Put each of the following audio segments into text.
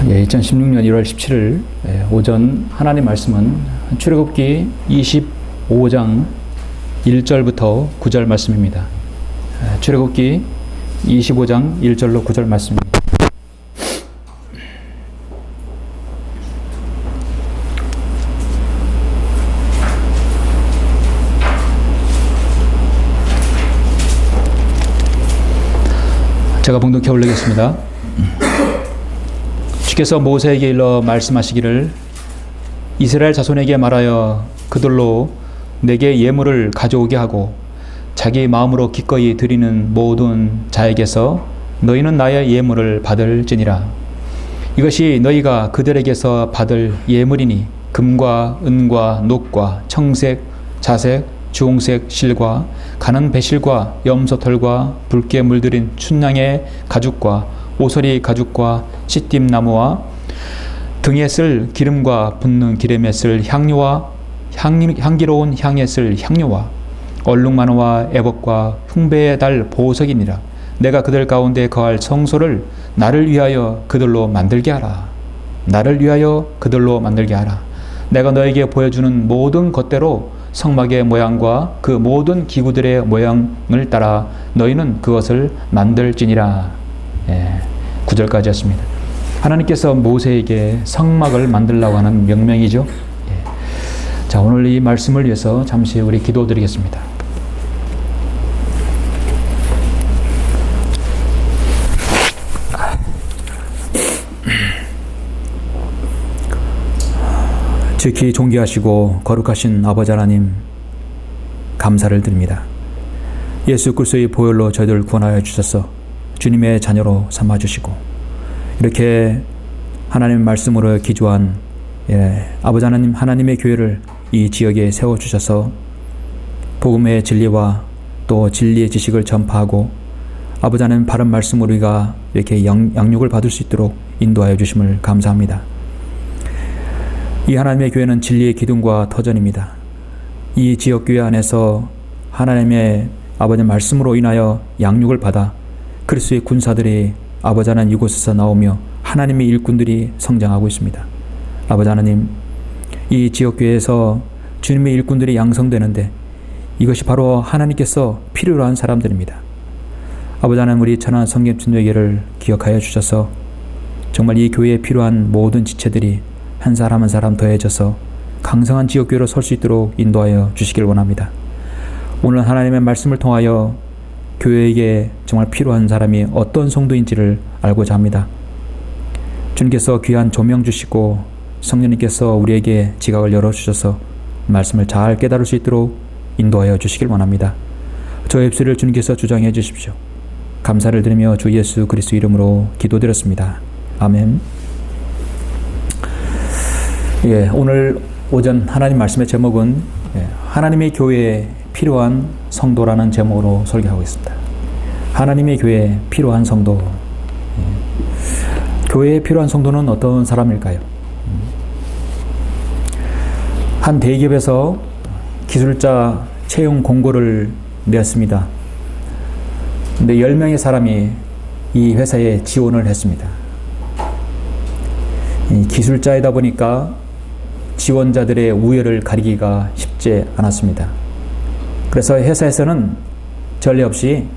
2016년 1월 17일 오전 하나님 말씀은 출애굽기 25장 1절부터 9절 말씀입니다. 출애굽기 25장 1절로 9절 말씀입니다. 제가 봉독해 올리겠습니다. 주께서 모세에게 일러 말씀하시기를 이스라엘 자손에게 말하여 그들로 내게 예물을 가져오게 하고 자기 마음으로 기꺼이 드리는 모든 자에게서 너희는 나의 예물을 받을지니라. 이것이 너희가 그들에게서 받을 예물이니 금과 은과 녹과 청색, 자색, 주홍색 실과 가는 배실과 염소털과 붉게 물들인 춘향의 가죽과 오소리 가죽과 시띠나무와 등에 쓸 기름과 붓는 기름에 쓸 향료와 향기로운 향에 쓸 향료와 얼룩마노와 애복과 흉배에 달 보석이니라. 내가 그들 가운데 거할 성소를 나를 위하여 그들로 만들게 하라. 나를 위하여 그들로 만들게 하라. 내가 너에게 보여주는 모든 것대로 성막의 모양과 그 모든 기구들의 모양을 따라 너희는 그것을 만들지니라. 9절까지였습니다. 하나님께서 모세에게 성막을 만들라고 하는 명령이죠. 자, 오늘 이 말씀을 위해서 잠시 우리 기도드리겠습니다. 지극히 존귀하시고 거룩하신 아버지 하나님, 감사를 드립니다. 예수 그리스도의 보혈로 저희들을 구원하여 주셔서 주님의 자녀로 삼아주시고 이렇게 하나님의 말씀으로 기초한 아버지 하나님, 하나님의 교회를 이 지역에 세워주셔서 복음의 진리와 또 진리의 지식을 전파하고 아버지 하나님 바른 말씀으로 우리가 이렇게 양육을 받을 수 있도록 인도하여 주심을 감사합니다. 이 하나님의 교회는 진리의 기둥과 터전입니다. 이 지역교회 안에서 하나님의 아버지 말씀으로 인하여 양육을 받아 그리스도의 군사들이 아버지 하나님 이곳에서 나오며 하나님의 일꾼들이 성장하고 있습니다. 아버지 하나님, 이 지역교회에서 주님의 일꾼들이 양성되는데 이것이 바로 하나님께서 필요로 한 사람들입니다. 아버지 하나님, 우리 천안 성경춘회교회를 기억하여 주셔서 정말 이 교회에 필요한 모든 지체들이 한 사람 한 사람 더해져서 강성한 지역교회로 설 수 있도록 인도하여 주시길 원합니다. 오늘 하나님의 말씀을 통하여 교회에게 정말 필요한 사람이 어떤 성도인지를 알고자 합니다. 주님께서 귀한 조명 주시고 성령님께서 우리에게 지각을 열어주셔서 말씀을 잘 깨달을 수 있도록 인도하여 주시길 원합니다. 저의 입술을 주님께서 주장해 주십시오. 감사를 드리며 주 예수 그리스도 이름으로 기도드렸습니다. 아멘. 오늘 오전 하나님 말씀의 제목은 하나님의 교회에 필요한 성도라는 제목으로 설교하고 있습니다. 하나님의 교회에 필요한 성도. 교회에 필요한 성도는 어떤 사람일까요? 한 대기업에서 기술자 채용 공고를 냈습니다. 근데 10명의 사람이 이 회사에 지원을 했습니다. 이 기술자이다 보니까 지원자들의 우열을 가리기가 쉽지 않았습니다. 그래서 회사에서는 전례 없이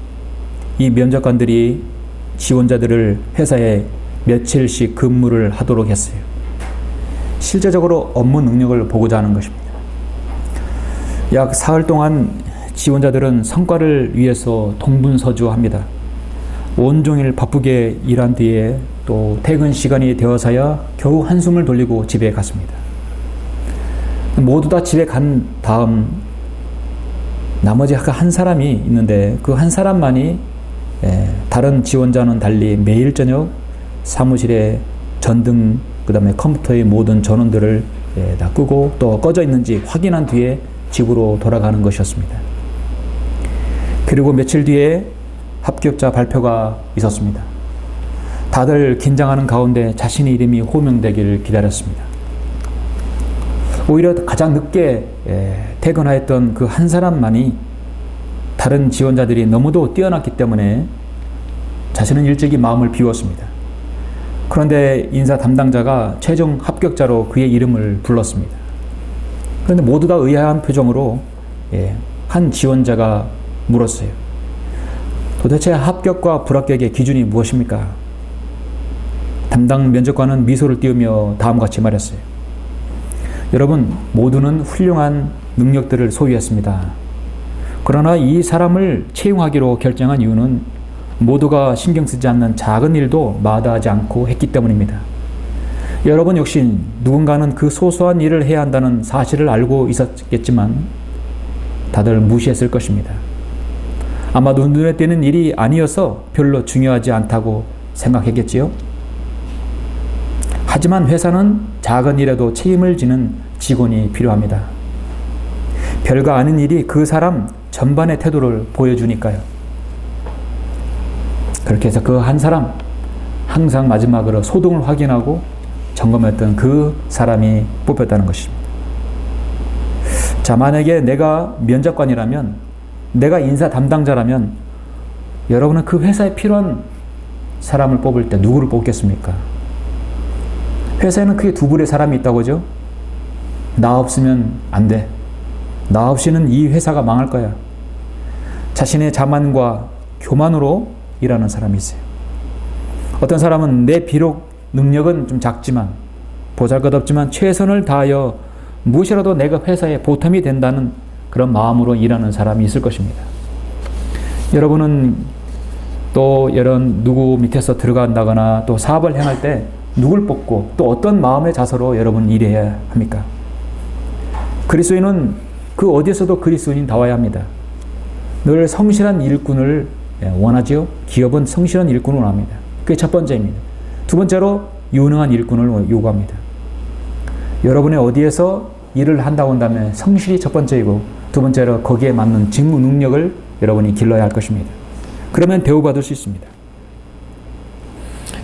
이 면접관들이 지원자들을 회사에 며칠씩 근무를 하도록 했어요. 실제적으로 업무 능력을 보고자 하는 것입니다. 약 사흘 동안 지원자들은 성과를 위해서 동분서주합니다. 온종일 바쁘게 일한 뒤에 또 퇴근 시간이 되어서야 겨우 한숨을 돌리고 집에 갔습니다. 모두 다 집에 간 다음 나머지 한 사람이 있는데 그 한 사람만이 다른 지원자는 달리 매일 저녁 사무실에 전등 그다음에 컴퓨터의 모든 전원들을 다 끄고 또 꺼져 있는지 확인한 뒤에 집으로 돌아가는 것이었습니다. 그리고 며칠 뒤에 합격자 발표가 있었습니다. 다들 긴장하는 가운데 자신의 이름이 호명되기를 기다렸습니다. 오히려 가장 늦게 퇴근하였던 그 한 사람만이 다른 지원자들이 너무도 뛰어났기 때문에 자신은 일찍이 마음을 비웠습니다. 그런데 인사 담당자가 최종 합격자로 그의 이름을 불렀습니다. 그런데 모두 다 의아한 표정으로 한 지원자가 물었어요. 도대체 합격과 불합격의 기준이 무엇입니까? 담당 면접관은 미소를 띄우며 다음과 같이 말했어요. 여러분, 모두는 훌륭한 능력들을 소유했습니다. 그러나 이 사람을 채용하기로 결정한 이유는 모두가 신경 쓰지 않는 작은 일도 마다하지 않고 했기 때문입니다. 여러분 역시 누군가는 그 소소한 일을 해야 한다는 사실을 알고 있었겠지만 다들 무시했을 것입니다. 아마도 눈에 띄는 일이 아니어서 별로 중요하지 않다고 생각했겠지요. 하지만 회사는 작은 일에도 책임을 지는 직원이 필요합니다. 별거 아닌 일이 그 사람 전반의 태도를 보여주니까요. 그렇게 해서 그 한 사람, 항상 마지막으로 소등을 확인하고 점검했던 그 사람이 뽑혔다는 것입니다. 자, 만약에 내가 면접관이라면, 내가 인사 담당자라면 여러분은 그 회사에 필요한 사람을 뽑을 때 누구를 뽑겠습니까? 회사에는 크게 두 부류의 사람이 있다고 하죠. 나 없으면 안 돼. 나 없이는 이 회사가 망할 거야. 자신의 자만과 교만으로 일하는 사람이 있어요. 어떤 사람은 내 비록 능력은 좀 작지만 보잘것없지만 최선을 다하여 무엇이라도 내가 회사에 보탬이 된다는 그런 마음으로 일하는 사람이 있을 것입니다. 여러분은 또 이런 누구 밑에서 들어간다거나 또 사업을 행할 때 누굴 뽑고 또 어떤 마음의 자세로 여러분 일해야 합니까? 그리스도인은 그 어디에서도 그리스도인다워야 합니다. 늘 성실한 일꾼을 원하지요. 기업은 성실한 일꾼을 원합니다. 그게 첫 번째입니다. 두 번째로 유능한 일꾼을 요구합니다. 여러분의 어디에서 일을 한다고 한다면 성실이 첫 번째이고 두 번째로 거기에 맞는 직무 능력을 여러분이 길러야 할 것입니다. 그러면 대우받을 수 있습니다.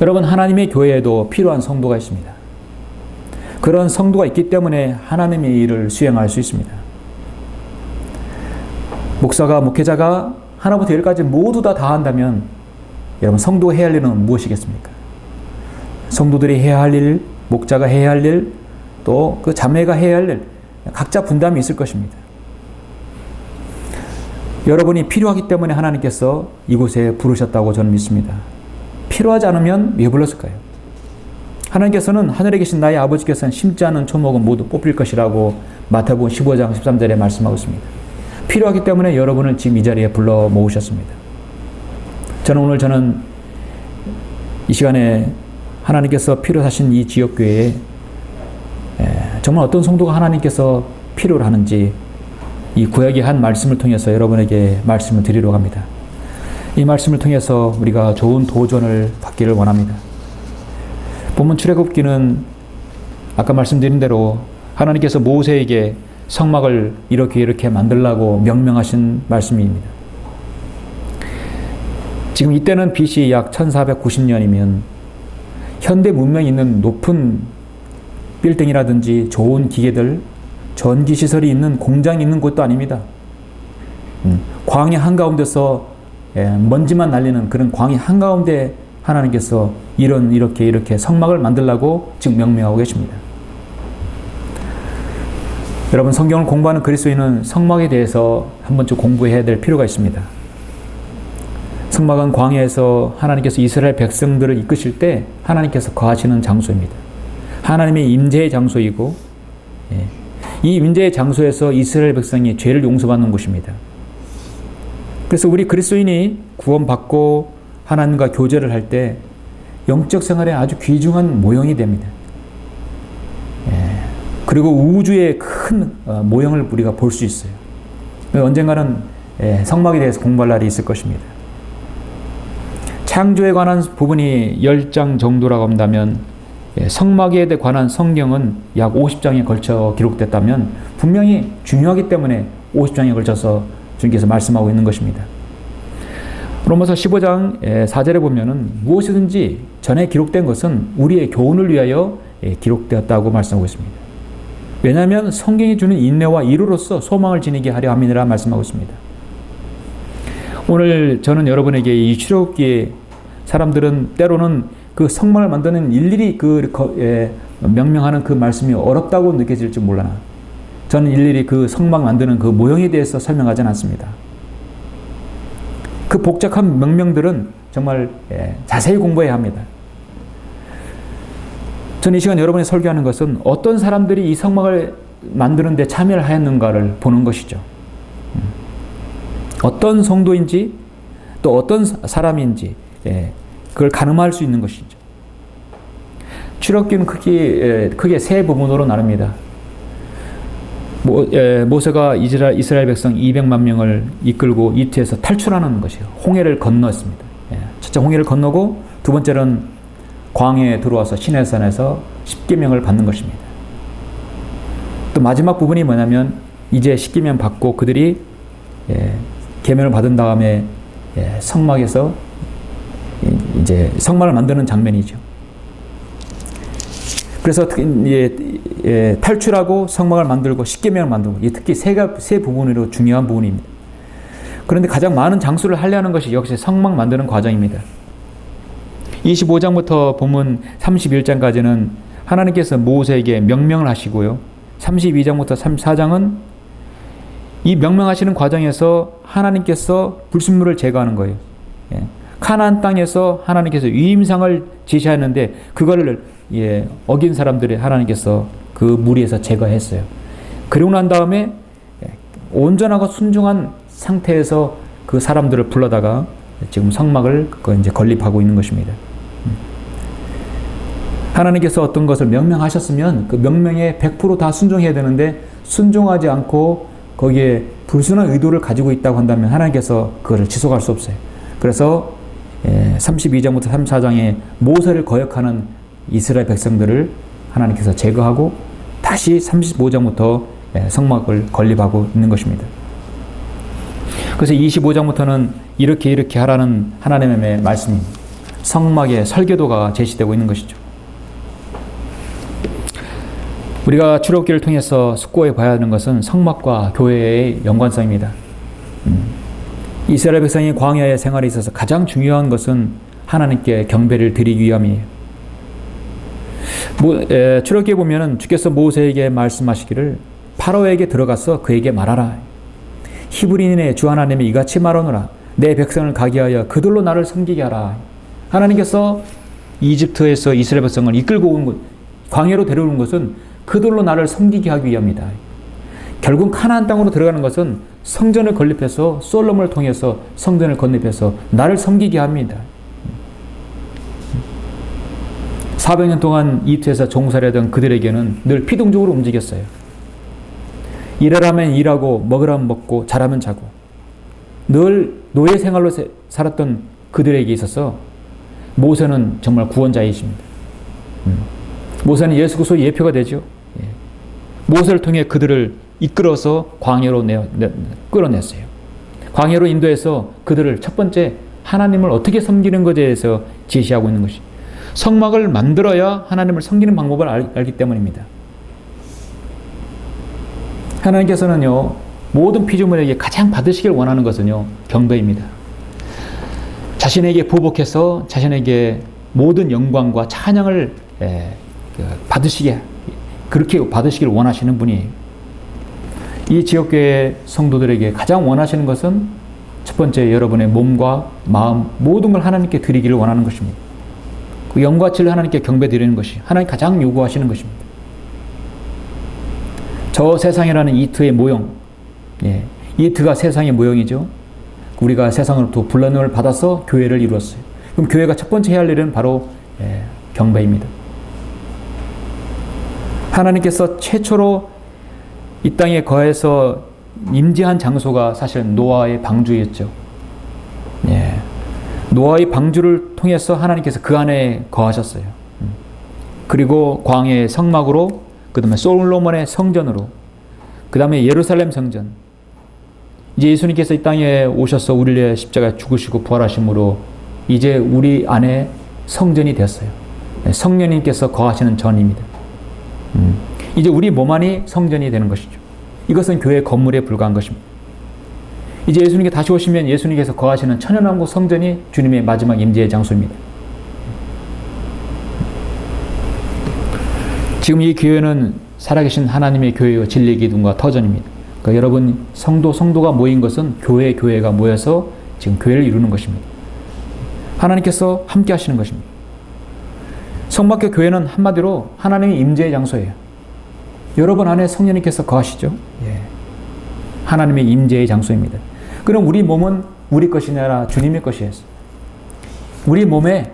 여러분, 하나님의 교회에도 필요한 성도가 있습니다. 그런 성도가 있기 때문에 하나님의 일을 수행할 수 있습니다. 목사가, 목회자가 하나부터 열까지 모두 다 한다면 여러분 성도가 해야 할 일은 무엇이겠습니까? 성도들이 해야 할 일, 목자가 해야 할 일, 또 그 자매가 해야 할 일, 각자 분담이 있을 것입니다. 여러분이 필요하기 때문에 하나님께서 이곳에 부르셨다고 저는 믿습니다. 필요하지 않으면 왜 불렀을까요? 하나님께서는 하늘에 계신 나의 아버지께서는 심지 않은 초목은 모두 뽑힐 것이라고 마태복음 15장 13절에 말씀하고 있습니다. 필요하기 때문에 여러분을 지금 이 자리에 불러 모으셨습니다. 저는 이 시간에 하나님께서 필요하신 이 지역교회에 정말 어떤 성도가 하나님께서 필요로 하는지 이 구약의 한 말씀을 통해서 여러분에게 말씀을 드리려고 합니다. 이 말씀을 통해서 우리가 좋은 도전을 받기를 원합니다. 본문 출애굽기는 아까 말씀드린 대로 하나님께서 모세에게 성막을 이렇게 만들라고 명령하신 말씀입니다. 지금 이때는 BC 약 1490년이면 현대 문명이 있는 높은 빌딩이라든지 좋은 기계들, 전기시설이 있는 공장이 있는 곳도 아닙니다. 광야 한가운데서 먼지만 날리는 그런 광야 한가운데 하나님께서 이렇게 성막을 만들라고 지금 명령하고 계십니다. 여러분, 성경을 공부하는 그리스도인은 성막에 대해서 한 번쯤 공부해야 될 필요가 있습니다. 성막은 광야에서 하나님께서 이스라엘 백성들을 이끄실 때 하나님께서 거하시는 장소입니다. 하나님의 임재의 장소이고 이 임재의 장소에서 이스라엘 백성이 죄를 용서받는 곳입니다. 그래서 우리 그리스도인이 구원받고 하나님과 교제를 할 때 영적 생활에 아주 귀중한 모형이 됩니다. 그리고 우주의 큰 모형을 우리가 볼 수 있어요. 언젠가는 성막에 대해서 공부할 날이 있을 것입니다. 창조에 관한 부분이 10장 정도라고 한다면 성막에 관한 성경은 약 50장에 걸쳐 기록됐다면 분명히 중요하기 때문에 50장에 걸쳐서 주님께서 말씀하고 있는 것입니다. 로마서 15장 4절에 보면은 무엇이든지 전에 기록된 것은 우리의 교훈을 위하여 기록되었다고 말씀하고 있습니다. 왜냐하면 성경이 주는 인내와 이루로서 소망을 지니게 하려 함이니라 말씀하고 있습니다. 오늘 저는 여러분에게 이 출애굽기에 사람들은 때로는 그 성막을 만드는 일일이 명명하는 그 말씀이 어렵다고 느껴질지 몰라나 저는 일일이 그 성막 만드는 그 모형에 대해서 설명하지는 않습니다. 그 복잡한 명명들은 정말 자세히 공부해야 합니다. 저는 이 시간 여러분이 설교하는 것은 어떤 사람들이 이 성막을 만드는 데 참여를 하였는가를 보는 것이죠. 어떤 성도인지 또 어떤 사람인지 그걸 가늠할 수 있는 것이죠. 출애굽기는 크게 세 부분으로 나눕니다. 모세가 이스라엘 백성 200만 명을 이끌고 이투에서 탈출하는 것이에요. 홍해를 건넜습니다. 첫째 홍해를 건너고 두 번째는 광야에 들어와서 시내산에서 십계명을 받는 것입니다. 또 마지막 부분이 뭐냐면 이제 십계명 받고 그들이 계명을 받은 다음에 성막에서 이제 성막을 만드는 장면이죠. 그래서 탈출하고 성막을 만들고 십계명을 만들고 특히 세 부분으로 중요한 부분입니다. 그런데 가장 많은 장수를 하려는 것이 역시 성막 만드는 과정입니다. 25장부터 본문 31장까지는 하나님께서 모세에게 명령을 하시고요. 32장부터 34장은 이 명령하시는 과정에서 하나님께서 불순물을 제거하는 거예요. 가나안 땅에서 하나님께서 유임상을 제시하는데 그거를 어긴 사람들이 하나님께서 그 무리에서 제거했어요. 그리고 난 다음에 온전하고 순종한 상태에서 그 사람들을 불러다가 지금 성막을 이제 건립하고 있는 것입니다. 하나님께서 어떤 것을 명령하셨으면 그 명령에 100% 다 순종해야 되는데 순종하지 않고 거기에 불순한 의도를 가지고 있다고 한다면 하나님께서 그것을 지속할 수 없어요. 그래서 32장부터 34장에 모세를 거역하는 이스라엘 백성들을 하나님께서 제거하고 다시 35장부터 성막을 건립하고 있는 것입니다. 그래서 25장부터는 이렇게 하라는 하나님의 말씀이 성막의 설계도가 제시되고 있는 것이죠. 우리가 출애굽기를 통해서 숙고해 봐야 하는 것은 성막과 교회의 연관성입니다. 이스라엘 백성이 광야의 생활에 있어서 가장 중요한 것은 하나님께 경배를 드리기 위함이에요. 출애굽기에 보면은 주께서 모세에게 말씀하시기를 파라오에게 들어가서 그에게 말하라. 히브리인의 주 하나님이 이같이 말하노라. 내 백성을 가게 하여 그들로 나를 섬기게 하라. 하나님께서 이집트에서 이스라엘 백성을 이끌고 온 것, 광야로 데려오는 것은 그들로 나를 섬기게 하기 위함이다. 결국 가나안 땅으로 들어가는 것은 성전을 건립해서 솔로몬을 통해서 성전을 건립해서 나를 섬기게 합니다. 400년 동안 이투에서 종살이하던 그들에게는 늘 피동적으로 움직였어요. 일하라면 일하고 먹으라면 먹고 자라면 자고 늘 노예 생활로 살았던 그들에게 있어서 모세는 정말 구원자이십니다. 모세는 예수 그리스도의 예표가 되죠. 모세를 통해 그들을 이끌어서 광야로 끌어냈어요. 광야로 인도해서 그들을 첫 번째 하나님을 어떻게 섬기는 것에 대해서 제시하고 있는 것이 성막을 만들어야 하나님을 섬기는 방법을 알기 때문입니다. 하나님께서는요 모든 피조물에게 가장 받으시길 원하는 것은요 경배입니다. 자신에게 보복해서 자신에게 모든 영광과 찬양을 그렇게 받으시길 원하시는 분이에요. 이 지역교회 성도들에게 가장 원하시는 것은 첫 번째 여러분의 몸과 마음 모든 걸 하나님께 드리기를 원하는 것입니다. 그 영과치를 하나님께 경배 드리는 것이 하나님 가장 요구하시는 것입니다. 저 세상이라는 이트의 모형, 이트가 세상의 모형이죠. 우리가 세상으로부터 불러냄을 받아서 교회를 이루었어요. 그럼 교회가 첫 번째 해야 할 일은 바로 경배입니다. 하나님께서 최초로 이 땅에 거해서 임재한 장소가 사실 노아의 방주였죠. 노아의 방주를 통해서 하나님께서 그 안에 거하셨어요. 그리고 광야의 성막으로, 그 다음에 솔로몬의 성전으로, 그 다음에 예루살렘 성전. 이제 예수님께서 이 땅에 오셔서 우리를 위해 십자가에 죽으시고 부활하심으로 이제 우리 안에 성전이 됐어요. 성령님께서 거하시는 전입니다. 이제 우리 몸 안이 성전이 되는 것이죠. 이것은 교회 건물에 불과한 것입니다. 이제 예수님께 다시 오시면 예수님께서 거하시는 천연왕국 성전이 주님의 마지막 임재의 장소입니다. 지금 이 교회는 살아계신 하나님의 교회요 진리 기둥과 터전입니다. 그러니까 여러분 성도가 모인 것은 교회가 모여서 지금 교회를 이루는 것입니다. 하나님께서 함께 하시는 것입니다. 성막교 교회는 한마디로 하나님의 임재의 장소예요. 여러분 안에 성령님께서 거하시죠. 예. 하나님의 임재의 장소입니다. 그럼 우리 몸은 우리 것이 아니라 주님의 것이에요. 우리 몸에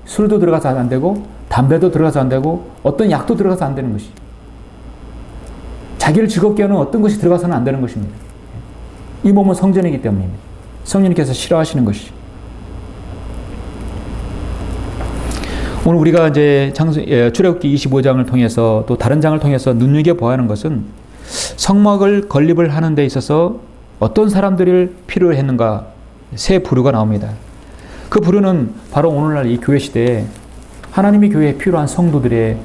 술도 들어가서 안 되고 담배도 들어가서 안 되고 어떤 약도 들어가서 안 되는 것이, 자기를 즐겁게 하는 어떤 것이 들어가서는 안 되는 것입니다. 이 몸은 성전이기 때문입니다. 성령님께서 싫어하시는 것이. 오늘 우리가 이제 출애굽기 25장을 통해서 또 다른 장을 통해서 눈여겨보아야 하는 것은 성막을 건립을 하는 데 있어서 어떤 사람들을 필요로 했는가, 세 부류가 나옵니다. 그 부류는 바로 오늘날 이 교회 시대에 하나님의 교회에 필요한 성도들의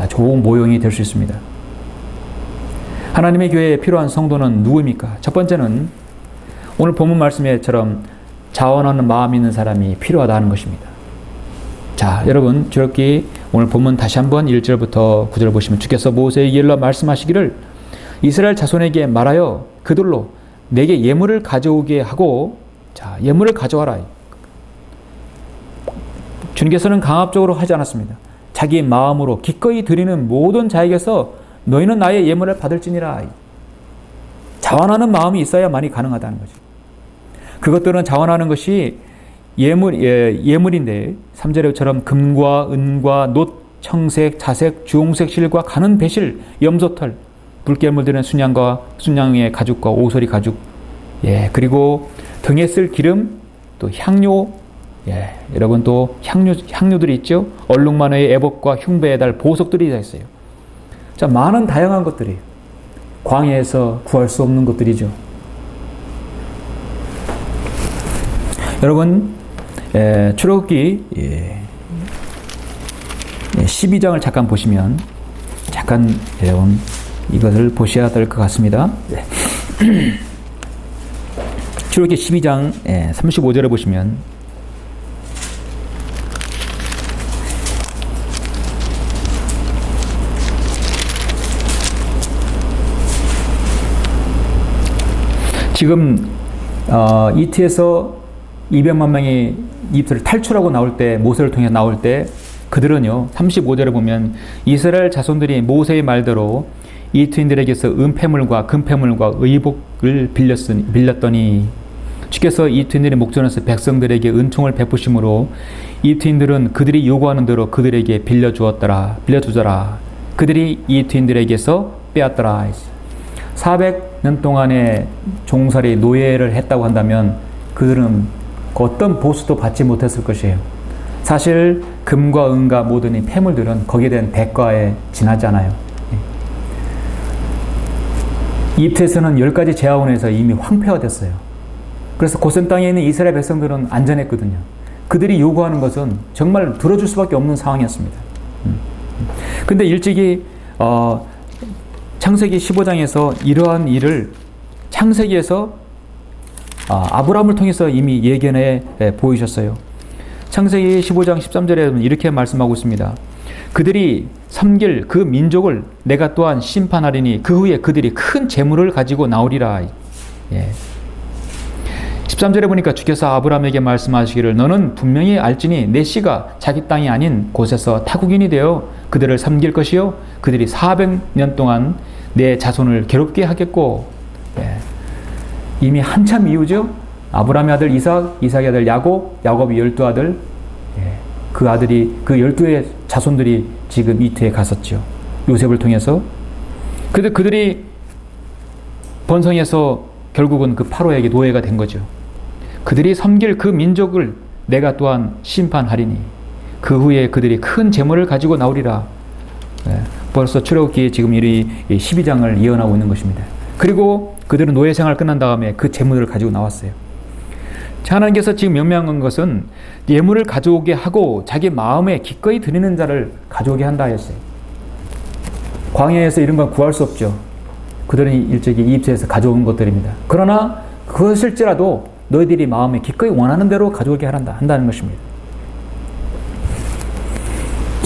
좋은 모형이 될 수 있습니다. 하나님의 교회에 필요한 성도는 누구입니까? 첫 번째는 오늘 본문 말씀에처럼 자원하는 마음 있는 사람이 필요하다 하는 것입니다. 자, 여러분 출애굽기 오늘 본문 다시 한번 1절부터 9절 보시면 주께서 모세에게 일러 말씀하시기를 이스라엘 자손에게 말하여 그들로 내게 예물을 가져오게 하고, 자, 예물을 가져와라. 주님께서는 강압적으로 하지 않았습니다. 자기 마음으로 기꺼이 드리는 모든 자에게서 너희는 나의 예물을 받을지니라. 자원하는 마음이 있어야만이 가능하다는 거죠. 그것들은 자원하는 것이 예물인데 3절에처럼 금과 은과 놋, 청색, 자색, 주홍색 실과 가는 배실, 염소털, 불결물들은 순양의 가죽과 오소리 가죽, 그리고 등에 쓸 기름, 또 향료, 여러분 또 향료들이 있죠. 얼룩마노의 애복과 흉배에 달 보석들이 다 있어요. 자, 많은 다양한 것들이 광야에서 구할 수 없는 것들이죠. 여러분 출애굽기 12장을 잠깐 보시면 여러분 이것을 보셔야 될 것 같습니다. 출애굽기 12장 35절에 보시면 지금 이트에서 200만 명이 이집트를 탈출하고 나올 때, 모세를 통해 나올 때 그들은요 35절에 보면 이스라엘 자손들이 모세의 말대로 이트인들에게서 은폐물과 금폐물과 의복을 빌렸더니 주께서 이트인들의 목전에서 백성들에게 은총을 베푸심으로 이트인들은 그들이 요구하는 대로 그들에게 빌려주더라. 그들이 이트인들에게서 빼앗더라. 400년 동안의 종살이 노예를 했다고 한다면 그들은 어떤 보수도 받지 못했을 것이에요. 사실 금과 은과 모든 이 폐물들은 거기에 대한 대가에 지나지 않아요. 이집트에서는 10가지 제하원에서 이미 황폐화됐어요. 그래서 고센 땅에 있는 이스라엘 백성들은 안전했거든요. 그들이 요구하는 것은 정말 들어줄 수밖에 없는 상황이었습니다. 근데 일찍이 창세기 15장에서 이러한 일을 창세기에서 아브라함을 통해서 이미 예견해 보이셨어요. 창세기 15장 13절에 이렇게 말씀하고 있습니다. 그들이 섬길 그 민족을 내가 또한 심판하리니 그 후에 그들이 큰 재물을 가지고 나오리라. 13절에 보니까 주께서 아브라함에게 말씀하시기를 너는 분명히 알지니 내 씨가 자기 땅이 아닌 곳에서 타국인이 되어 그들을 섬길 것이요 그들이 400년 동안 내 자손을 괴롭게 하겠고, 이미 한참 이후죠. 아브라함의 아들 이삭, 이삭의 아들 야곱, 야곱이 12아들, 그 아들이 그 12의 자손들이 지금 이트에 갔었죠. 요셉을 통해서. 근데 그들이 번성해서 결국은 그 파로에게 노예가 된 거죠. 그들이 섬길 그 민족을 내가 또한 심판하리니 그 후에 그들이 큰 재물을 가지고 나오리라. 벌써 출애굽기에 지금 이 12장을 예언하고 있는 것입니다. 그리고 그들은 노예 생활 끝난 다음에 그 재물을 가지고 나왔어요. 하나님께서 지금 명명한 것은 예물을 가져오게 하고 자기 마음에 기꺼이 드리는 자를 가져오게 한다 했어요. 광야에서 이런 건 구할 수 없죠. 그들은 일찍이 이집트에서 가져온 것들입니다. 그러나 그것일지라도 너희들이 마음에 기꺼이 원하는 대로 가져오게 한다는 것입니다.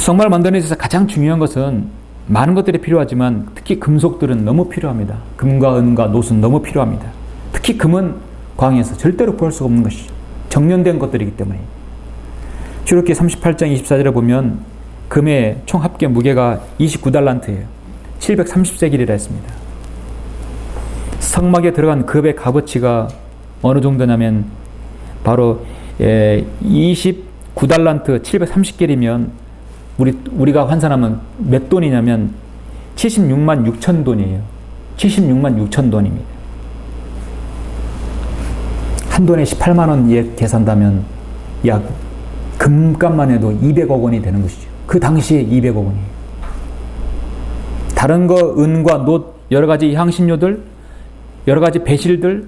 성막을 만드는 데 있어서 가장 중요한 것은 많은 것들이 필요하지만 특히 금속들은 너무 필요합니다. 금과 은과 노수는 너무 필요합니다. 특히 금은 광에서 절대로 구할 수가 없는 것이죠. 정련된 것들이기 때문에. 출애굽기 38장 24절에 보면 금의 총 합계 무게가 29달란트예요. 730세겔이라 했습니다. 성막에 들어간 금의 값어치가 어느 정도냐면 바로 29달란트 730겔이면 우리가 환산하면 몇 돈이냐면 76만 6천 돈이에요. 76만 6천 돈입니다. 한 돈에 18만 원 계산한다면 약 금값만 해도 200억 원이 되는 것이죠. 그 당시에 200억 원이에요. 다른 거 은과 놋 여러 가지 향신료들 여러 가지 배실들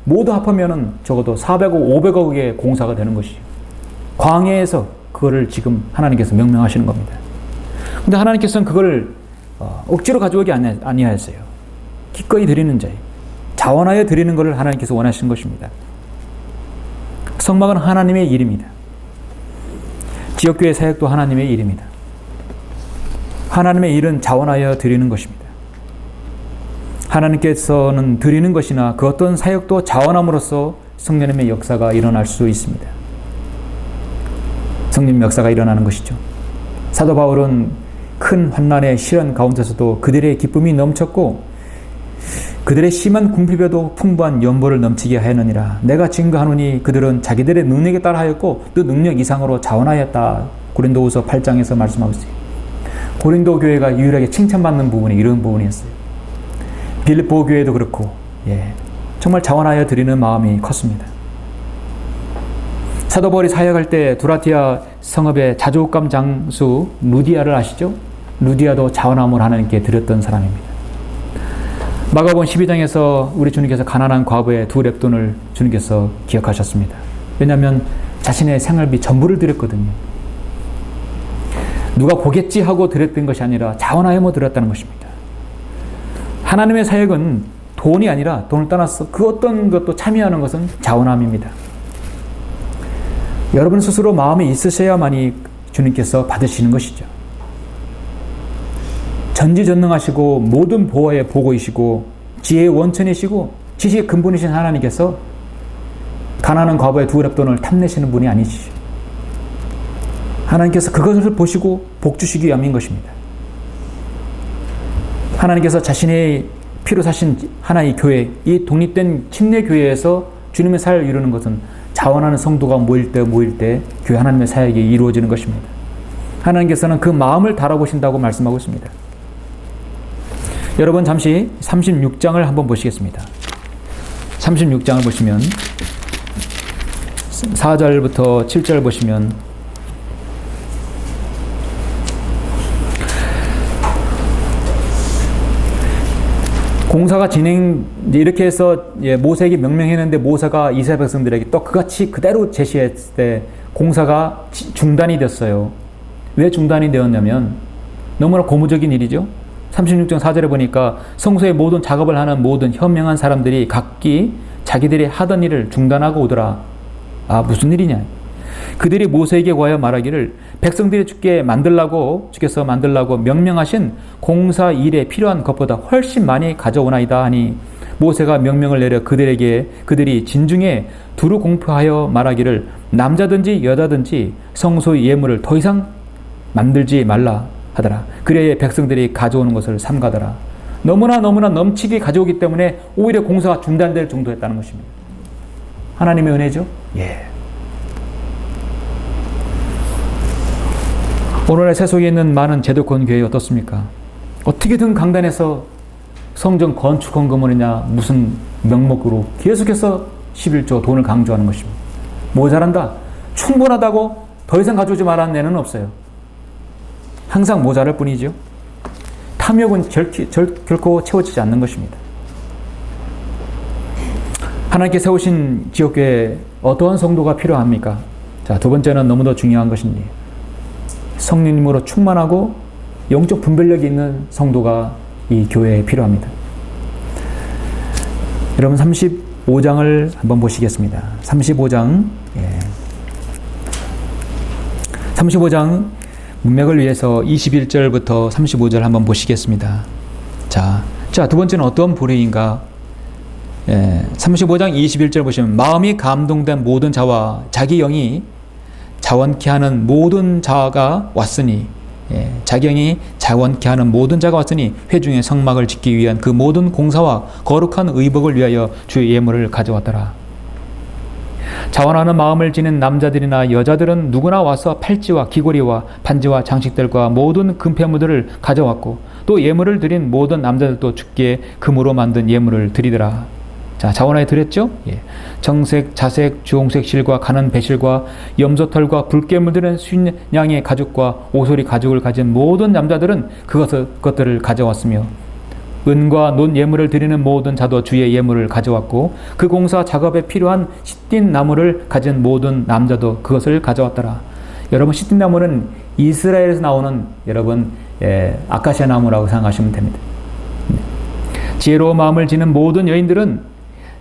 모두 합하면은 적어도 400억 500억의 공사가 되는 것이죠. 광해에서 그거를 지금 하나님께서 명령하시는 겁니다. 근데 하나님께서는 그걸 억지로 가져오기 아니하였어요. 기꺼이 드리는 자예요. 자원하여 드리는 것을 하나님께서 원하시는 것입니다. 성막은 하나님의 일입니다. 지역교회 사역도 하나님의 일입니다. 하나님의 일은 자원하여 드리는 것입니다. 하나님께서는 드리는 것이나 그 어떤 사역도 자원함으로써 성령님의 역사가 일어날 수 있습니다. 성령 역사가 일어나는 것이죠. 사도 바울은 큰 환난의 시련 가운데서도 그들의 기쁨이 넘쳤고 그들의 심한 궁핍에도 풍부한 연보를 넘치게 하였느니라. 내가 증거하노니 그들은 자기들의 능력에 따라 하였고 또 능력 이상으로 자원하였다. 고린도후서 8장에서 말씀하고 있어요. 고린도 교회가 유일하게 칭찬받는 부분이 이런 부분이었어요. 빌립보 교회도 그렇고 정말 자원하여 드리는 마음이 컸습니다. 사도 바울이 사역할 때 두라티아 성읍의 자족감 장수 루디아를 아시죠? 루디아도 자원함을 하나님께 드렸던 사람입니다. 마가복음 12장에서 우리 주님께서 가난한 과부의 2렙돈을 주님께서 기억하셨습니다. 왜냐하면 자신의 생활비 전부를 드렸거든요. 누가 보겠지 하고 드렸던 것이 아니라 자원하여 드렸다는 것입니다. 하나님의 사역은 돈이 아니라 돈을 떠나서 그 어떤 것도 참여하는 것은 자원함입니다. 여러분 스스로 마음이 있으셔야만이 주님께서 받으시는 것이죠. 전지전능하시고 모든 보화의 보고이시고 지혜의 원천이시고 지식의 근본이신 하나님께서 가난한 과부의 2렙돈을 탐내시는 분이 아니시죠. 하나님께서 그것을 보시고 복 주시기 위함인 것입니다. 하나님께서 자신의 피로 사신 하나의 교회, 이 독립된 침례 교회에서 주님의 사역을 이루는 것은 자원하는 성도가 모일 때 교회 하나님의 사역이 이루어지는 것입니다. 하나님께서는 그 마음을 달아보신다고 말씀하고 있습니다. 여러분 잠시 36장을 한번 보시겠습니다. 36장을 보시면 4절부터 7절 보시면 공사가 이렇게 해서 모세에게 명령했는데 모세가 이스라엘 백성들에게 또 그같이 그대로 제시했을 때 공사가 중단이 됐어요. 왜 중단이 되었냐면 너무나 고무적인 일이죠. 36장 4절에 보니까 성소의 모든 작업을 하는 모든 현명한 사람들이 각기 자기들이 하던 일을 중단하고 오더라. 아, 무슨 일이냐? 그들이 모세에게 구하여 말하기를 백성들이 주께서 만들라고 명령하신 공사 일에 필요한 것보다 훨씬 많이 가져오나이다 하니 모세가 명령을 내려 그들이 진중에 두루 공표하여 말하기를 남자든지 여자든지 성소의 예물을 더 이상 만들지 말라 하더라. 그래야 백성들이 가져오는 것을 삼가더라. 너무나 넘치게 가져오기 때문에 오히려 공사가 중단될 정도였다는 것입니다. 하나님의 은혜죠? 오늘의 세속에 있는 많은 제도권 교회 어떻습니까? 어떻게든 강단에서 성전 건축 헌금이냐 무슨 명목으로 계속해서 11조 돈을 강조하는 것입니다. 모자란다. 충분하다고 더 이상 가져오지 말라는 애는 없어요. 항상 모자랄 뿐이죠. 탐욕은 결코 채워지지 않는 것입니다. 하나님께 세우신 지역교회에 어떠한 성도가 필요합니까? 자, 두 번째는 너무도 중요한 것인데 성령님으로 충만하고 영적 분별력이 있는 성도가 이 교회에 필요합니다. 여러분 35장을 한번 보시겠습니다. 35장 문맥을 위해서 21절부터 35절 한번 보시겠습니다. 자, 두 번째는 어떤 불의인가? 35장 21절 보시면 마음이 감동된 모든 자와 자기 영이 자원케 하는 모든 자가 왔으니, 자기 영이 자원케 하는 모든 자가 왔으니 회중의 성막을 짓기 위한 그 모든 공사와 거룩한 의복을 위하여 주의 예물을 가져왔더라. 자원하는 마음을 지닌 남자들이나 여자들은 누구나 와서 팔찌와 귀걸이와 반지와 장식들과 모든 금폐물들을 가져왔고, 또 예물을 드린 모든 남자들도 주께 금으로 만든 예물을 드리더라. 자, 자원하여 드렸죠? 정색, 자색, 주홍색 실과 가는 배실과 염소털과 붉게 물들은 순양의 가죽과 오소리 가죽을 가진 모든 남자들은 그것들을 가져왔으며, 은과 논 예물을 드리는 모든 자도 주의 예물을 가져왔고, 그 공사 작업에 필요한 시띠 나무를 가진 모든 남자도 그것을 가져왔더라. 여러분, 시띠 나무는 이스라엘에서 나오는 아카시아 나무라고 생각하시면 됩니다. 지혜로운 마음을 지닌 모든 여인들은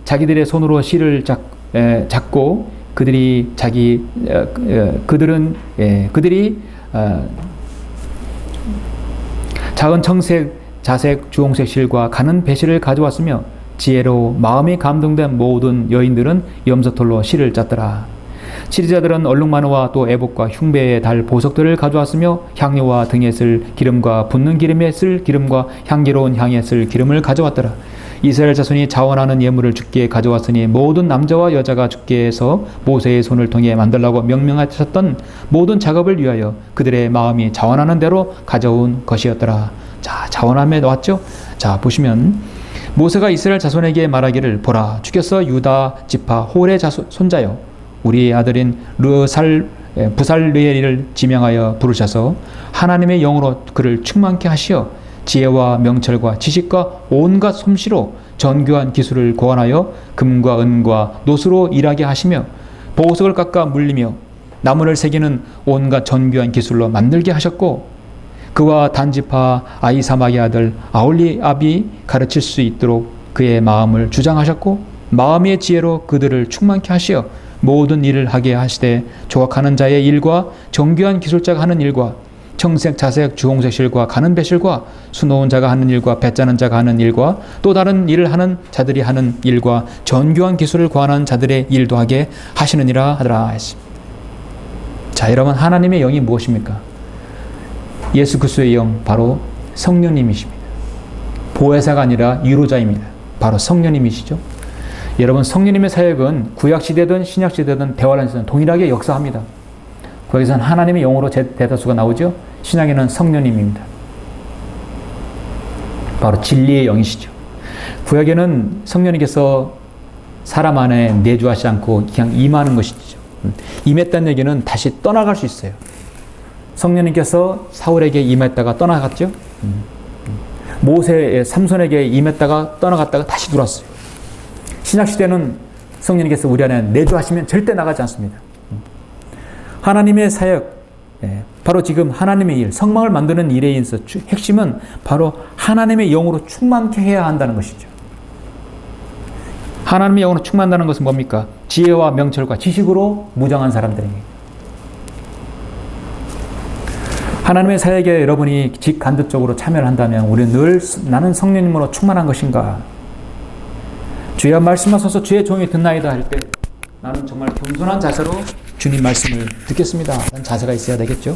자기들의 손으로 실을 잡고 그들이 작은 청색, 자색, 주홍색 실과 가는 배실을 가져왔으며, 지혜로 마음이 감동된 모든 여인들은 염소털로 실을 짰더라. 치리자들은 얼룩마누와 또 애복과 흉배에 달 보석들을 가져왔으며, 향료와 등에 쓸 기름과 붓는 기름에 쓸 기름과 향기로운 향에 쓸 기름을 가져왔더라. 이스라엘 자손이 자원하는 예물을 주께 가져왔으니 모든 남자와 여자가 주께서 모세의 손을 통해 만들라고 명령하셨던 모든 작업을 위하여 그들의 마음이 자원하는 대로 가져온 것이었더라. 자, 자원함에 나왔죠? 자, 보시면 모세가 이스라엘 자손에게 말하기를, 보라, 주께서 유다 지파 홀의 손자요 우리의 아들인 부살르엘을 지명하여 부르셔서 하나님의 영으로 그를 충만케 하시어 지혜와 명철과 지식과 온갖 솜씨로 정교한 기술을 고안하여 금과 은과 노수로 일하게 하시며, 보석을 깎아 물리며 나무를 새기는 온갖 정교한 기술로 만들게 하셨고, 그와 단지파 아히사막의 아들 아홀리압이 가르칠 수 있도록 그의 마음을 주장하셨고, 마음의 지혜로 그들을 충만케 하시어 모든 일을 하게 하시되, 조각하는 자의 일과 정교한 기술자가 하는 일과 청색, 자색, 주홍색 실과 가는 배실과 수놓은 자가 하는 일과 배짜는 자가 하는 일과 또 다른 일을 하는 자들이 하는 일과 정교한 기술을 구하는 자들의 일도 하게 하시느니라 하더라 했습니다. 자, 여러분, 하나님의 영이 무엇입니까? 예수 그리스도의 영, 바로 성령님이십니다. 보혜사가 아니라 유로자입니다. 바로 성령님이시죠. 여러분, 성령님의 사역은 구약시대든 신약시대든 대환란시대든 동일하게 역사합니다. 구약에서는 하나님의 영으로 대다수가 나오죠. 신약에는 성령님입니다. 바로 진리의 영이시죠. 구약에는 성령님께서 사람 안에 내주하지 않고 그냥 임하는 것이죠. 임했다는 얘기는 다시 떠나갈 수 있어요. 성령님께서 사울에게 임했다가 떠나갔죠. 삼손에게 임했다가 떠나갔다가 다시 들어왔어요. 신약시대는 성령님께서 우리 안에 내주하시면 절대 나가지 않습니다. 하나님의 사역, 바로 지금 하나님의 일, 성막을 만드는 일에 있어서 핵심은 바로 하나님의 영으로 충만케 해야 한다는 것이죠. 하나님의 영으로 충만하다는 것은 뭡니까? 지혜와 명철과 지식으로 무장한 사람들입니다. 하나님의 사역에 여러분이 직간접적으로 참여를 한다면 우리는 늘 나는 성령님으로 충만한 것인가? 주의 말씀하소서 주의 종이 듣나이다 할 때 나는 정말 겸손한 자세로 주님 말씀을 듣겠습니다. 라는 자세가 있어야 되겠죠.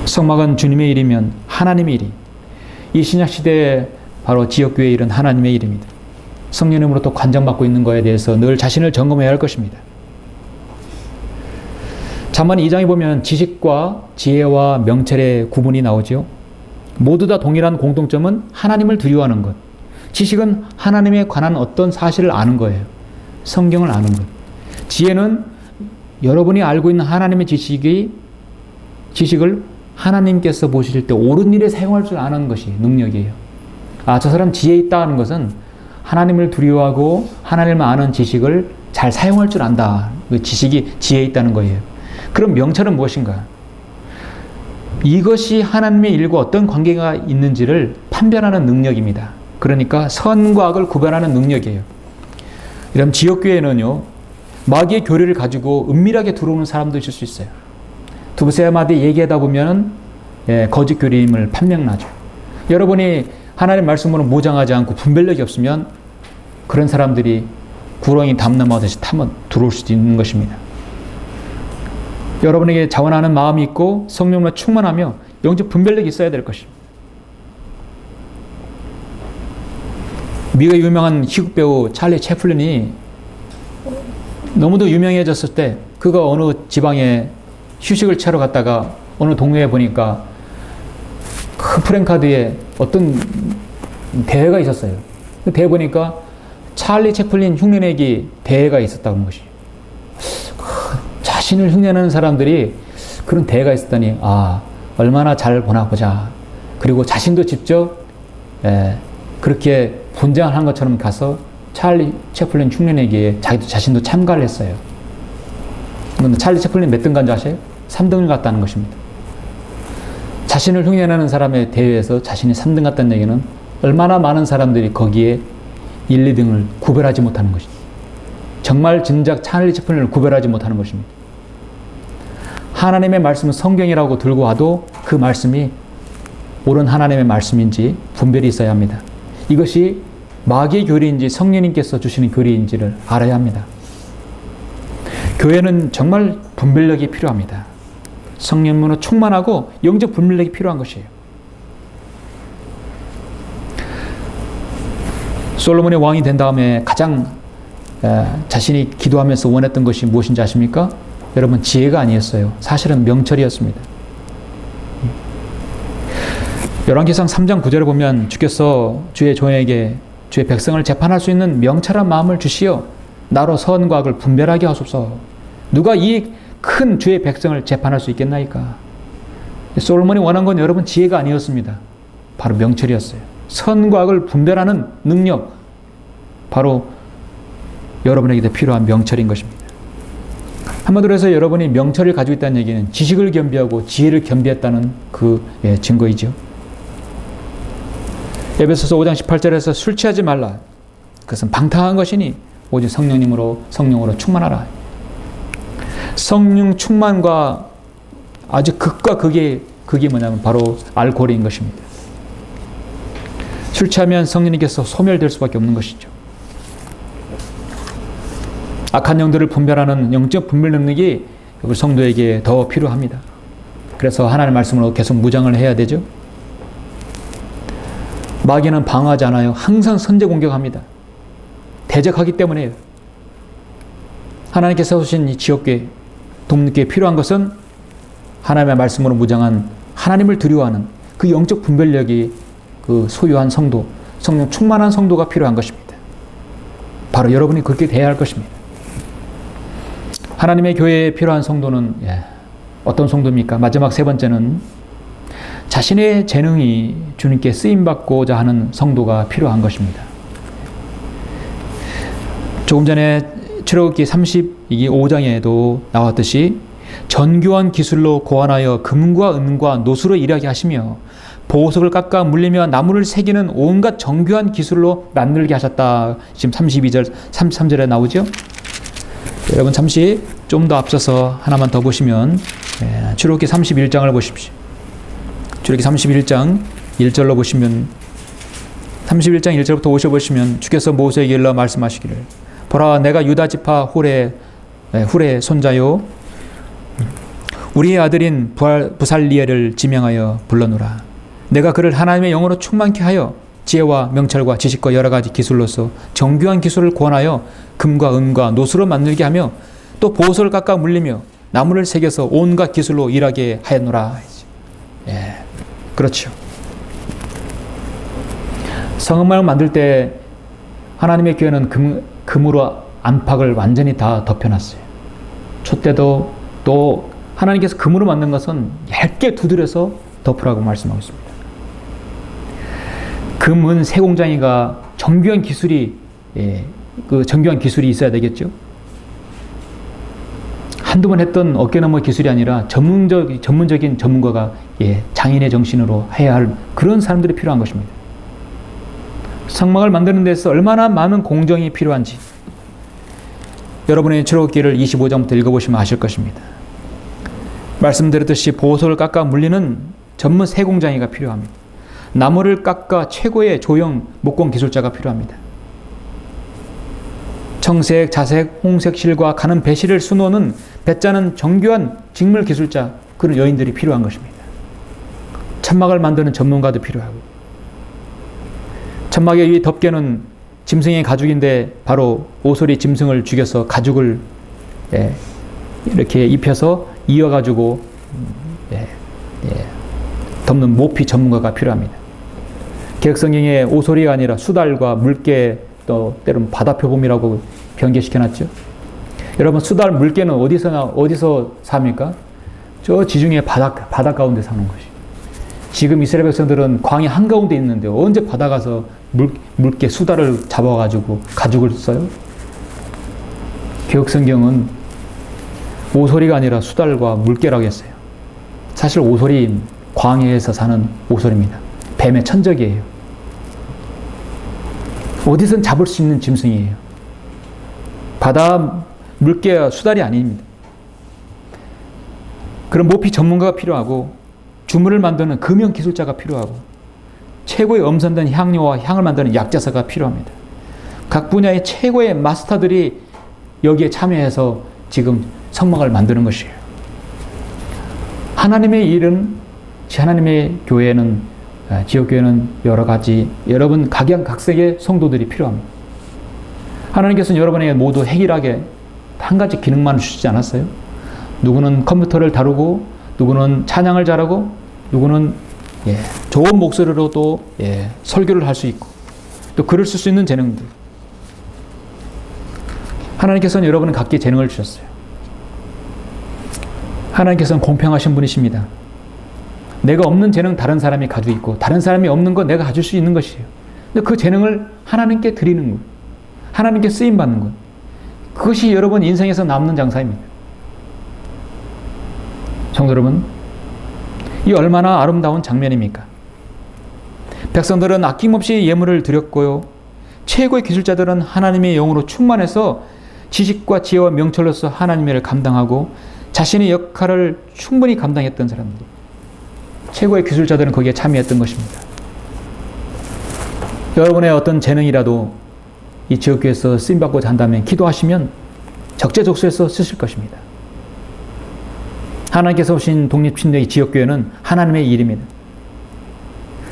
성막은 주님의 일이면 하나님의 일이, 이 신약시대에 바로 지역교회의 일은 하나님의 일입니다. 성령님으로부터 관장받고 있는 것에 대해서 늘 자신을 점검해야 할 것입니다. 잠언 2장에 보면 지식과 지혜와 명철의 구분이 나오죠. 모두 다 동일한 공통점은 하나님을 두려워하는 것. 지식은 하나님에 관한 어떤 사실을 아는 거예요. 성경을 아는 것. 지혜는 여러분이 알고 있는 하나님의 지식을 하나님께서 보실 때 옳은 일에 사용할 줄 아는 것이 능력이에요. 아, 저 사람 지혜 있다 하는 것은 하나님을 두려워하고 하나님을 아는 지식을 잘 사용할 줄 안다. 그 지식이 지혜 있다는 거예요. 그럼 명철은 무엇인가? 이것이 하나님의 일과 어떤 관계가 있는지를 판별하는 능력입니다. 그러니까 선과 악을 구별하는 능력이에요. 이런 지역교회는요, 마귀의 교리를 가지고 은밀하게 들어오는 사람도 있을 수 있어요. 두세 마디 얘기하다 보면 거짓 교리임을 판명나죠. 여러분이 하나님 말씀으로 모장하지 않고 분별력이 없으면 그런 사람들이 구렁이 담 넘어가듯이 타면 들어올 수도 있는 것입니다. 여러분에게 자원하는 마음이 있고 성령으로 충만하며 영적 분별력이 있어야 될 것입니다. 미국의 유명한 희극 배우 찰리 채플린이 너무도 유명해졌을 때 그가 어느 지방에 휴식을 취하러 갔다가 어느 동네에 보니까 큰 프랭카드에 어떤 대회가 있었어요. 그 대회 보니까 찰리 채플린 흉내내기 대회가 있었다는 것이. 자신을 흉내내는 사람들이 그런 대회가 있었더니 얼마나 잘 보나 보자. 그리고 자신도 직접 그렇게 분장을 한 것처럼 가서 찰리 채플린 흉내내기에 자신도 참가를 했어요. 그런데 찰리 채플린 몇 등 간 줄 아세요? 3등을 갔다는 것입니다. 자신을 흉내내는 사람의 대회에서 자신이 3등 갔다는 얘기는 얼마나 많은 사람들이 거기에 1, 2등을 구별하지 못하는 것입니다. 정말 진작 찰리 채플린을 구별하지 못하는 것입니다. 하나님의 말씀은 성경이라고 들고 와도 그 말씀이 옳은 하나님의 말씀인지 분별이 있어야 합니다. 이것이 마귀의 교리인지 성령님께서 주시는 교리인지를 알아야 합니다. 교회는 정말 분별력이 필요합니다. 성령으로 충만하고 영적 분별력이 필요한 것이에요. 솔로몬이 왕이 된 다음에 가장 자신이 기도하면서 원했던 것이 무엇인지 아십니까? 여러분, 지혜가 아니었어요. 사실은 명철이었습니다. 열왕기상 3장 9절을 보면 주께서 주의 종에게 주의 백성을 재판할 수 있는 명철한 마음을 주시어 나로 선과 악을 분별하게 하소서. 누가 이 큰 주의 백성을 재판할 수 있겠나이까? 솔로몬이 원한 건 여러분 지혜가 아니었습니다. 바로 명철이었어요. 선과 악을 분별하는 능력, 바로 여러분에게도 필요한 명철인 것입니다. 한마디로 해서 여러분이 명철을 가지고 있다는 얘기는 지식을 겸비하고 지혜를 겸비했다는 그 증거이죠. 에베소서 5장 18절에서 술 취하지 말라. 그것은 방탕한 것이니 오직 성령으로 충만하라. 성령 충만과 아주 극과 극이 뭐냐면 바로 알코올인 것입니다. 술 취하면 성령님께서 소멸될 수밖에 없는 것이죠. 악한 영들을 분별하는 영적 분별 능력이 우리 성도에게 더 필요합니다. 그래서 하나님의 말씀으로 계속 무장을 해야 되죠. 마귀는 방어하지 않아요. 항상 선제 공격합니다. 대적하기 때문에요. 하나님께서 세우신 이 지옥계 독립교회에 필요한 것은 하나님의 말씀으로 무장한 하나님을 두려워하는 그 영적 분별력이 그 소유한 성도, 성령 충만한 성도가 필요한 것입니다. 바로 여러분이 그렇게 돼야 할 것입니다. 하나님의 교회에 필요한 성도는 어떤 성도입니까? 마지막 세 번째는 자신의 재능이 주님께 쓰임받고자 하는 성도가 필요한 것입니다. 조금 전에 출애굽기 35장에도 나왔듯이 정교한 기술로 고안하여 금과 은과 노수로 일하게 하시며 보석을 깎아 물리며 나무를 새기는 온갖 정교한 기술로 만들게 하셨다. 지금 32절, 33절에 나오죠. 여러분 잠시 좀 더 앞서서 하나만 더 보시면 출애굽기 31장을 보십시오. 출애굽기 31장 1절로 보시면 31장 1절부터 5절 보시면 주께서 모세에게 일러 말씀하시기를 보라 내가 유다 지파 훌의 손자요 우리의 아들인 부살리엘을 지명하여 불러노라. 내가 그를 하나님의 영으로 충만케 하여 지혜와 명철과 지식과 여러 가지 기술로서 정교한 기술을 고안하여 금과 은과 노수로 만들게 하며 또 보석을 깎아 물리며 나무를 새겨서 온갖 기술로 일하게 하였노라. 그렇죠. 성막을 만들 때 하나님의 교회는 금으로 안팎을 완전히 다 덮여놨어요. 촛대도 또 하나님께서 금으로 만든 것은 얇게 두드려서 덮으라고 말씀하고 있습니다. 금은 세공장이가 정교한 기술이 있어야 되겠죠. 한두 번 했던 어깨너머 기술이 아니라 전문적인 전문가가 장인의 정신으로 해야 할 그런 사람들이 필요한 것입니다. 성막을 만드는 데서 얼마나 많은 공정이 필요한지 여러분의 출애굽기를 25장부터 읽어보시면 아실 것입니다. 말씀드렸듯이 보석을 깎아 물리는 전문 세공장이가 필요합니다. 나무를 깎아 최고의 조형 목공 기술자가 필요합니다. 청색, 자색, 홍색 실과 가는 배실을 수놓는 배짜는 정교한 직물 기술자, 그런 여인들이 필요한 것입니다. 천막을 만드는 전문가도 필요하고, 천막의 위 덮개는 짐승의 가죽인데 바로 오소리 짐승을 죽여서 가죽을 이렇게 입혀서 이어가지고 덮는 모피 전문가가 필요합니다. 개혁성경에 오소리가 아니라 수달과 물개, 또 때로는 바다표범이라고 변개시켜놨죠. 여러분, 수달, 물개는 어디서 삽니까? 저 지중해 바다 가운데 사는 것이. 지금 이스라엘 백성들은 광야 한가운데 있는데 언제 바다 가서 물개, 수달을 잡아가지고 가죽을 써요? 개혁성경은 오소리가 아니라 수달과 물개라고 했어요. 사실 오소리, 광야에서 사는 오소리입니다. 뱀의 천적이에요. 어디선 잡을 수 있는 짐승이에요. 바다 물개와 수달이 아닙니다. 그런 모피 전문가가 필요하고, 주문을 만드는 금형 기술자가 필요하고, 최고의 엄선된 향료와 향을 만드는 약자사가 필요합니다. 각 분야의 최고의 마스터들이 여기에 참여해서 지금 성막을 만드는 것이에요. 하나님의 일은, 하나님의 교회는, 지역교회는 여러 가지, 여러분 각양각색의 성도들이 필요합니다. 하나님께서는 여러분에게 모두 획일하게 한 가지 기능만 주시지 않았어요? 누구는 컴퓨터를 다루고, 누구는 찬양을 잘하고, 누구는 좋은 목소리로 또 설교를 할 수 있고, 또 글을 쓸 수 있는 재능들. 하나님께서는 여러분은 각기 재능을 주셨어요. 하나님께서는 공평하신 분이십니다. 내가 없는 재능 다른 사람이 가지고 있고, 다른 사람이 없는 거 내가 가질 수 있는 것이에요. 근데 그 재능을 하나님께 드리는 것, 하나님께 쓰임받는 것, 그것이 여러분 인생에서 남는 장사입니다. 성도 여러분, 이 얼마나 아름다운 장면입니까? 백성들은 아낌없이 예물을 드렸고요, 최고의 기술자들은 하나님의 영으로 충만해서 지식과 지혜와 명철로서 하나님의 일을 감당하고 자신의 역할을 충분히 감당했던 사람들, 최고의 기술자들은 거기에 참여했던 것입니다. 여러분의 어떤 재능이라도 이 지역교회에서 쓰임받고자 한다면 기도하시면 적재적소에서 쓰실 것입니다. 하나님께서 오신 독립침례의 지역교회는 하나님의 일입니다.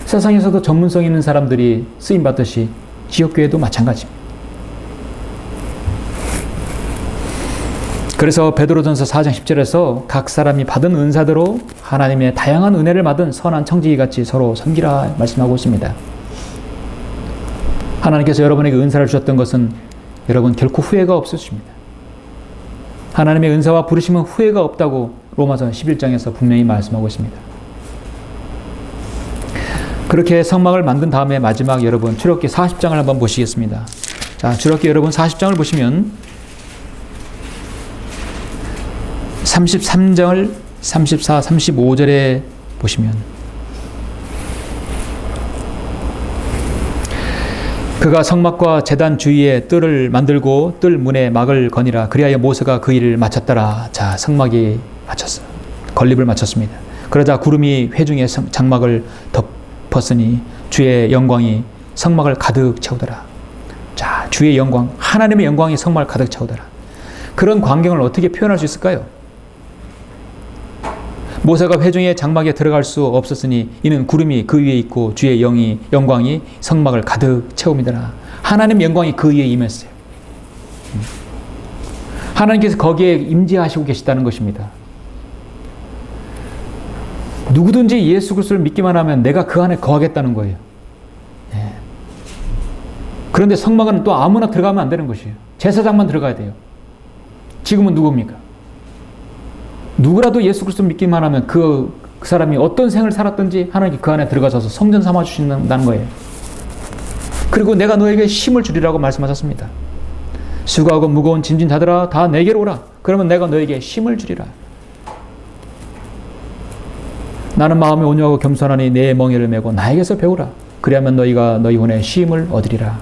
세상에서도 전문성 있는 사람들이 쓰임받듯이 지역교회도 마찬가지입니다. 그래서 베드로전서 4장 10절에서 각 사람이 받은 은사대로 하나님의 다양한 은혜를 받은 선한 청지기같이 서로 섬기라 말씀하고 있습니다. 하나님께서 여러분에게 은사를 주셨던 것은 여러분 결코 후회가 없으십니다. 하나님의 은사와 부르심은 후회가 없다고 로마서 11장에서 분명히 말씀하고 있습니다. 그렇게 성막을 만든 다음에 마지막 여러분 출애굽기 40장을 한번 보시겠습니다. 자, 출애굽기 여러분 40장을 보시면 33절, 34, 35절에 보시면 그가 성막과 제단 주위에 뜰을 만들고 뜰 문에 막을 거니라. 그리하여 모세가 그 일을 마쳤더라. 자, 성막이 마쳤어요. 건립을 마쳤습니다. 그러자 구름이 회중의 장막을 덮었으니 주의 영광이 성막을 가득 채우더라. 자, 주의 영광, 하나님의 영광이 성막을 가득 채우더라. 그런 광경을 어떻게 표현할 수 있을까요? 모세가 회중의 장막에 들어갈 수 없었으니 이는 구름이 그 위에 있고 주의 영광이 성막을 가득 채웁니다. 하나님 영광이 그 위에 임했어요. 하나님께서 거기에 임재하시고 계시다는 것입니다. 누구든지 예수 그리스도를 믿기만 하면 내가 그 안에 거하겠다는 거예요. 그런데 성막은 또 아무나 들어가면 안 되는 것이에요. 제사장만 들어가야 돼요. 지금은 누굽니까? 누구라도 예수 그리스도 믿기만 하면 그 사람이 어떤 생을 살았든지 하나님께 그 안에 들어가셔서 성전 삼아 주신다는 거예요. 그리고 내가 너에게 힘을 주리라고 말씀하셨습니다. 수고하고 무거운 짐진 자들아 다 내게로 오라. 그러면 내가 너에게 힘을 주리라. 나는 마음이 온유하고 겸손하니 내 멍에를 메고 나에게서 배우라. 그리하면 너희가 너희 혼의 쉼을 얻으리라.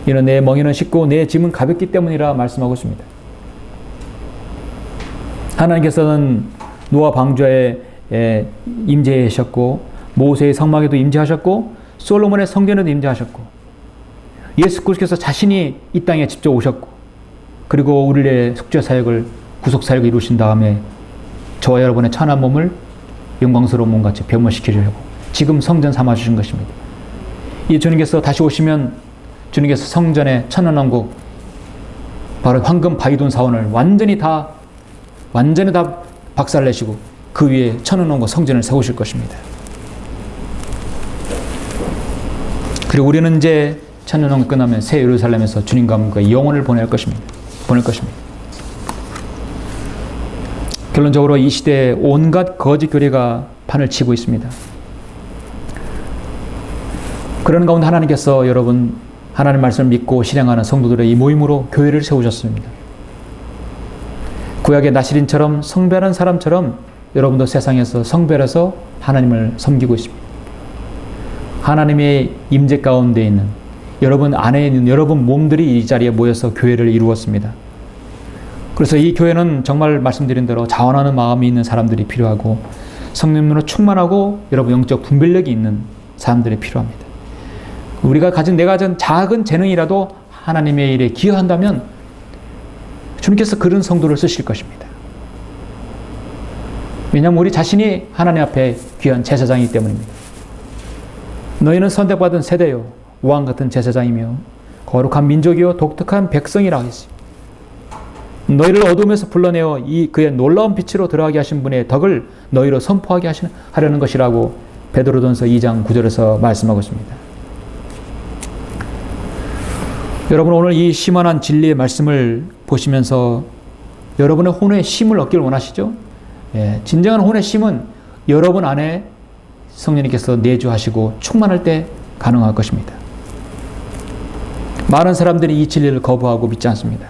이는 내 멍에는 쉽고 내 짐은 가볍기 때문이라 말씀하고 있습니다. 하나님께서는 노아 방주에 임재하셨고, 모세의 성막에도 임재하셨고, 솔로몬의 성전에도 임재하셨고, 예수 그리스도께서 자신이 이 땅에 직접 오셨고, 그리고 우리의 속죄 사역을, 구속 사역을 이루신 다음에 저와 여러분의 천한 몸을 영광스러운 몸같이 변모시키려고 지금 성전 삼아 주신 것입니다. 이 주님께서 다시 오시면 주님께서 성전의 천연왕국, 바로 황금 바위돈 사원을 완전히 다 박살내시고 그 위에 천연왕국 성전을 세우실 것입니다. 그리고 우리는 이제 천년왕국 끝나면 새 예루살렘에서 주님과 함께 영혼을 보낼 것입니다. 결론적으로 이 시대에 온갖 거짓 교리가 판을 치고 있습니다. 그런 가운데 하나님께서 여러분, 하나님 말씀을 믿고 실행하는 성도들의 이 모임으로 교회를 세우셨습니다. 구약의 나시린처럼 성별한 사람처럼 여러분도 세상에서 성별해서 하나님을 섬기고 있습니다. 하나님의 임재 가운데 있는 여러분 안에 있는 여러분 몸들이 이 자리에 모여서 교회를 이루었습니다. 그래서 이 교회는 정말 말씀드린 대로 자원하는 마음이 있는 사람들이 필요하고, 성령으로 충만하고 여러분 영적 분별력이 있는 사람들이 필요합니다. 우리가 내가 가진 작은 재능이라도 하나님의 일에 기여한다면 주님께서 그런 성도를 쓰실 것입니다. 왜냐하면 우리 자신이 하나님 앞에 귀한 제사장이기 때문입니다. 너희는 선택받은 세대요, 왕같은 제사장이며 거룩한 민족이요 독특한 백성이라 하겠습니다. 너희를 어둠에서 불러내어 그의 놀라운 빛으로 들어가게 하신 분의 덕을 너희로 선포하게 하려는 것이라고 베드로전서 2장 9절에서 말씀하고 있습니다. 여러분, 오늘 이 심원한 진리의 말씀을 보시면서 여러분의 혼의 쉼을 얻기를 원하시죠? 진정한 혼의 쉼은 여러분 안에 성령님께서 내주하시고 충만할 때 가능할 것입니다. 많은 사람들이 이 진리를 거부하고 믿지 않습니다.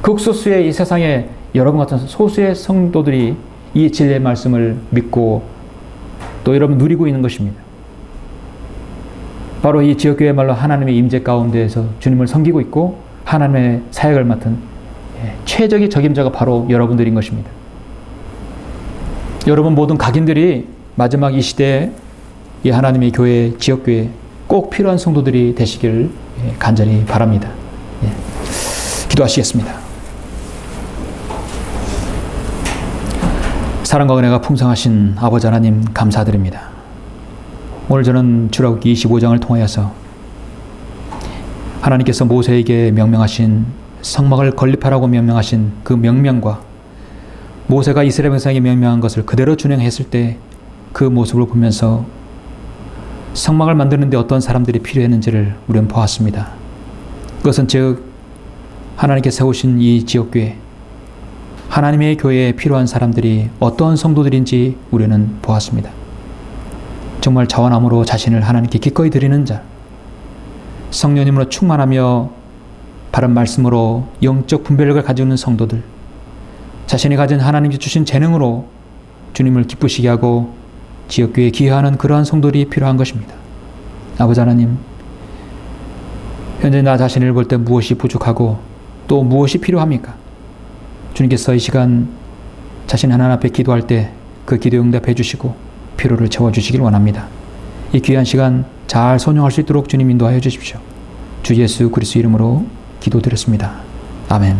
극소수의 이 세상에 여러분 같은 소수의 성도들이 이 진리의 말씀을 믿고 또 여러분 누리고 있는 것입니다. 바로 이 지역교회 말로 하나님의 임재 가운데에서 주님을 섬기고 있고 하나님의 사역을 맡은 최적의 적임자가 바로 여러분들인 것입니다. 여러분 모든 각인들이 마지막 이 시대에 이 하나님의 교회, 지역교회 꼭 필요한 성도들이 되시길 간절히 바랍니다. 기도하시겠습니다. 사랑과 은혜가 풍성하신 아버지 하나님, 감사드립니다. 오늘 저는 출애굽기 25장을 통하여서 하나님께서 모세에게 명령하신 성막을 건립하라고 명령하신 그 명령과 모세가 이스라엘 백성에게 명령한 것을 그대로 준행했을 때 그 모습을 보면서 성막을 만드는데 어떤 사람들이 필요했는지를 우리는 보았습니다. 그것은 즉 하나님께서 세우신 이 지역교회, 하나님의 교회에 필요한 사람들이 어떤 성도들인지 우리는 보았습니다. 정말 자원함으로 자신을 하나님께 기꺼이 드리는 자, 성령님으로 충만하며 바른 말씀으로 영적 분별력을 가지고 있는 성도들, 자신이 가진 하나님께 주신 재능으로 주님을 기쁘시게 하고 지역교회에 기여하는 그러한 성도들이 필요한 것입니다. 아버지 하나님, 현재 나 자신을 볼 때 무엇이 부족하고 또 무엇이 필요합니까? 주님께서 이 시간 자신 하나님 앞에 기도할 때 그 기도 응답해 주시고 필요를 채워주시길 원합니다. 이 귀한 시간 잘 선용할 수 있도록 주님 인도하여 주십시오. 주 예수 그리스도 이름으로 기도드렸습니다. 아멘.